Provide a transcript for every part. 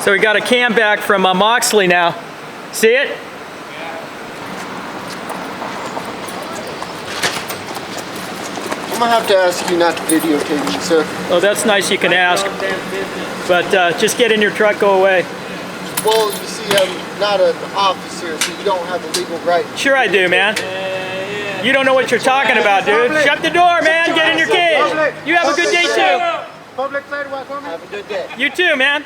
So we got a cam back from Moxley now. See it? I'm gonna have to ask you not to videotape me, sir. Oh, that's nice you can ask. But just get in your truck, go away. Well, you see, I'm not an officer, so you don't have a legal right. Sure I do, man. You don't know what you're talking about, dude. Shut the door, man. Get in your cage. You have a good day, too. Public sidewalk, have a good day. You too, man.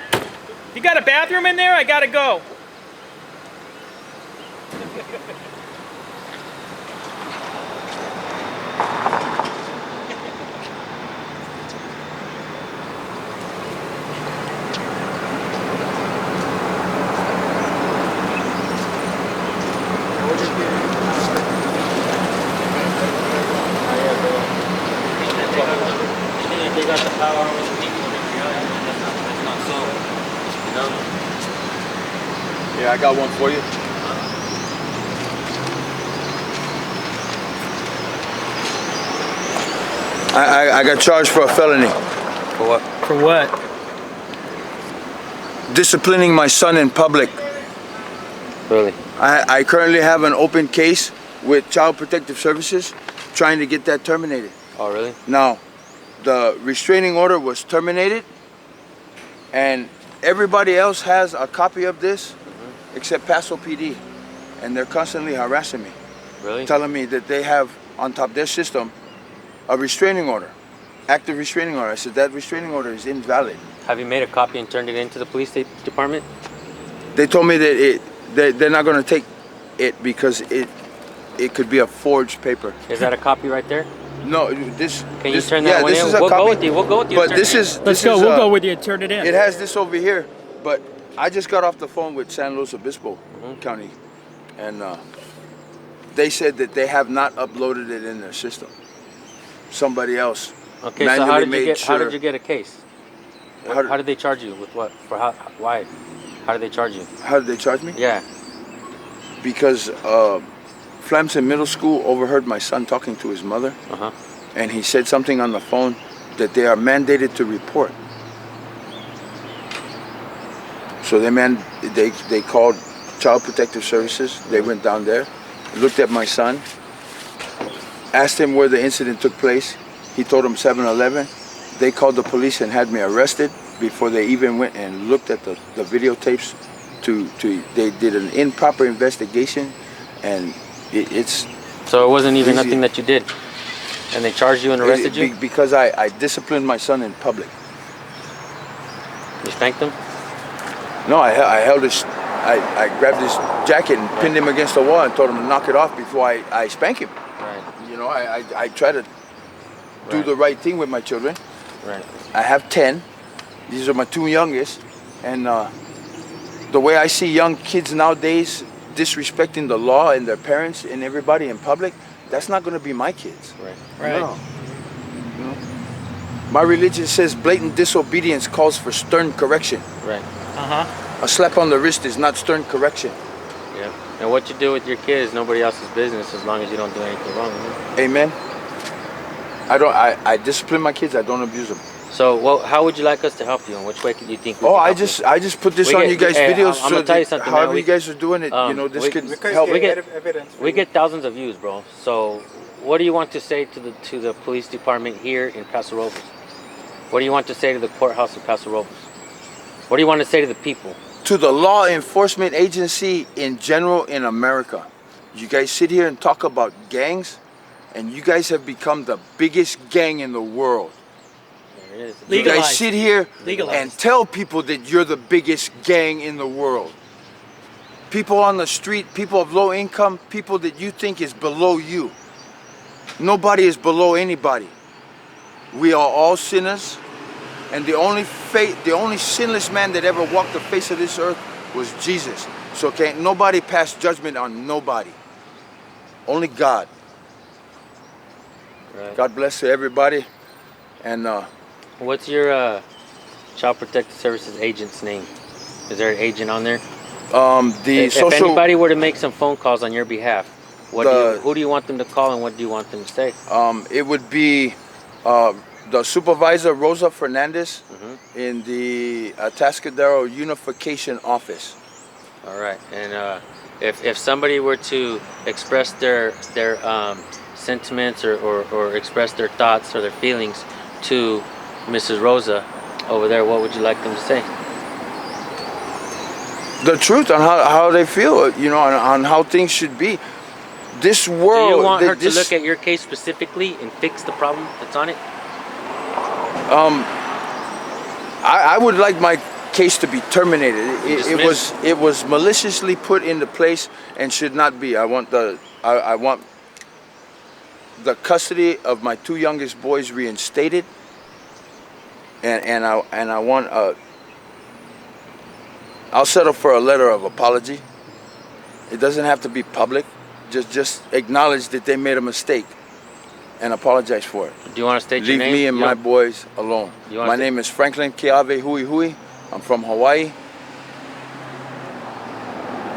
You got a bathroom in there? I gotta go. They got the power over the people in the area. That's not so. You know? Yeah, I got one for you. I got charged for a felony. For what? For what? Disciplining my son in public. Really? I currently have an open case with Child Protective Services trying to get that terminated. Oh, really? Now, the restraining order was terminated and everybody else has a copy of this except Paso PD, and they're constantly harassing me. Really? Telling me that they have on top of their system a restraining order, active restraining order. I said that restraining order is invalid. Have you made a copy and turned it into the police department? They told me that they're not going to take it because it could be a forged paper. Is that a copy right there? No, this. Can you turn that one this in? is a We'll copy, go with you. We'll go with you. But this is. Let's go. We'll go with you and turn it in. It has this over here, but I just got off the phone with San Luis Obispo County, and they said that they have not uploaded it in their system. Somebody else. Okay, so how did you get a case? How did they charge you? With what? For how? Why? How did they charge you? How did they charge me? Yeah. Because Flamson Middle School overheard my son talking to his mother, and he said something on the phone that they are mandated to report. So they called Child Protective Services. They went down there, looked at my son, asked him where the incident took place. He told them 7-Eleven. They called the police and had me arrested before they even went and looked at the videotapes. They did an improper investigation, and it's. So it wasn't even nothing that you did, and they charged you and arrested you? Because I disciplined my son in public. You spanked him? No, I held his. I grabbed his jacket and pinned him against the wall and told him to knock it off before I spank him. Right. You know, I try to do the right thing with my children. Right. I have 10. These are my two youngest, and the way I see young kids nowadays disrespecting the law and their parents and everybody in public, that's not going to be my kids. Right. Right. No. You know? My religion says blatant disobedience calls for stern correction. Right. A slap on the wrist is not stern correction. Yeah. And what you do with your kids, nobody else's business, as long as you don't do anything wrong. Amen. I discipline my kids. I don't abuse them. So, how would you like us to help you, and which way do you think we can I help just put this on you guys' videos. I'm gonna tell you something, however man. you guys are doing it, you know, this could help. We get thousands of views, bro. So, what do you want to say to the police department here in Paso Robles? What do you want to say to the courthouse in Paso Robles? What do you want to say to the people? To the law enforcement agency in general in America. You guys sit here and talk about gangs, and you guys have become the biggest gang in the world. You guys sit here and tell people that you're the biggest gang in the world. People on the street, people of low income, people that you think is below you. Nobody is below anybody. We are all sinners, and the only sinless man that ever walked the face of this earth was Jesus. So can't nobody pass judgment on nobody. Only God. Right. God bless to everybody, and what's your Child Protective Services agent's name? Is there an agent on there? If anybody were to make some phone calls on your behalf, who do you want them to call, and what do you want them to say? It would be the supervisor, Rosa Fernandez, in the Atascadero Unification Office. All right. And if somebody were to express their sentiments or express their thoughts or their feelings to Mrs. Rosa over there, what would you like them to say? The truth on how they feel, you know, on how things should be. This world. Do you want her to look at your case specifically and fix the problem that's on it? I would like my case to be terminated. It was maliciously put into place and should not be. I want the custody of my 2 youngest boys reinstated, and I want I'll settle for a letter of apology. It doesn't have to be public. Just acknowledge that they made a mistake and apologize for it. Do you want to state your name? Leave me and my boys alone. My name is Franklin Keave Hui Hui. I'm from Hawaii.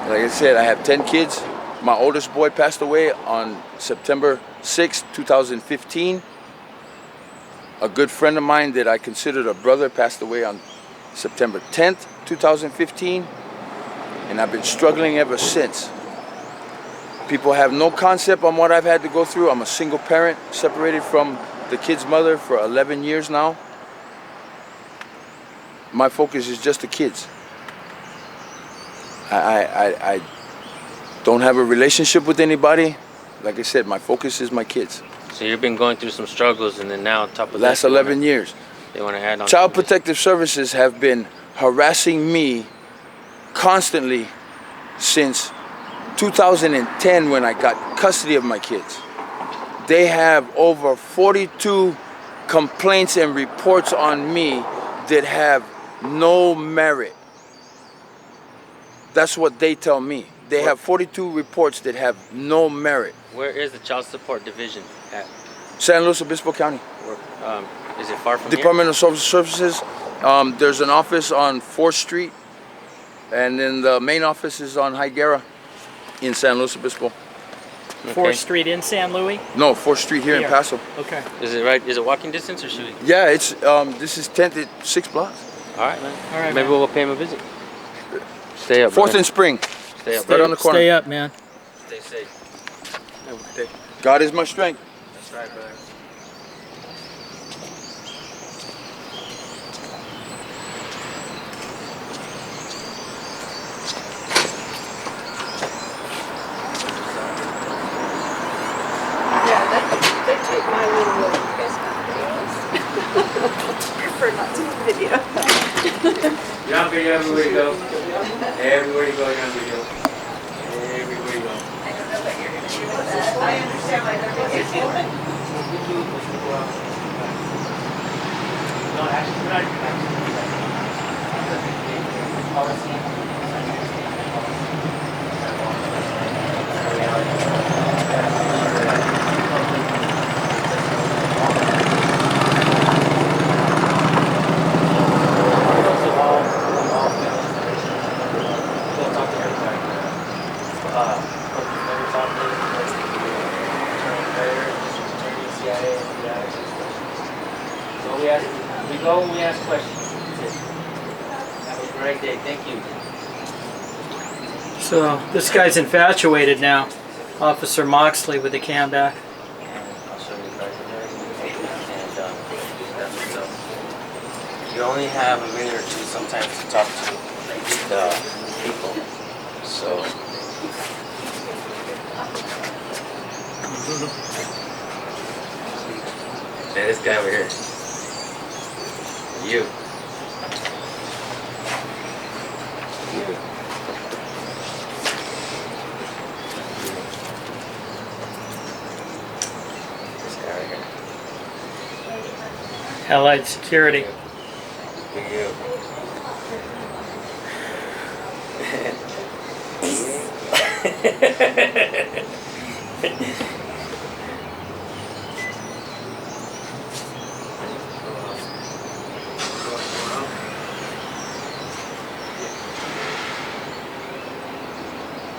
Like I said, I have 10 kids. My oldest boy passed away on September 6, 2015. A good friend of mine that I considered a brother passed away on September 10th, 2015. And I've been struggling ever since. People have no concept on what I've had to go through. I'm a single parent, separated from the kid's mother for 11 years now. My focus is just the kids. I don't have a relationship with anybody. Like I said, my focus is my kids. So you've been going through some struggles, and then now on top of last that, 11 years. They want to add on. Child Protective Services have been harassing me constantly since 2010 when I got custody of my kids. They have over 42 complaints and reports on me that have no merit. That's what they tell me. They have 42 reports that have no merit. Where is the Child Support Division at? San Luis Obispo County. Is it far from Department of Social Services. There's an office on 4th Street, and then the main office is on Higuera in San Luis Obispo. here? 4th Street in San Luis? No, 4th Street here in Paso. Okay. Is it right? Is it walking distance or should we? Yeah, it's this is 10th at 6 blocks. All right, man. All right, Maybe man. we'll pay him a visit. Stay up. 4th brother. and Spring. Stay up. Right on the corner. Stay up, man. Stay safe. God is my strength. That's right, brother. Yeah, they take my little prefer not to video. You're on video everywhere you go. Everywhere you go, you're on video. Everywhere you go. I don't know what you're going to do with that. I understand why they're videoing. No, actually, we're not we go and we ask questions. That's it. Have a great day. Thank you. So this guy's infatuated now. Officer Moxley with the cam back. I'll show you guys the and that's what's up. You only have a minute or two sometimes to talk to the people. So hey, this guy over here. You. You. This guy right here. Allied Security. You.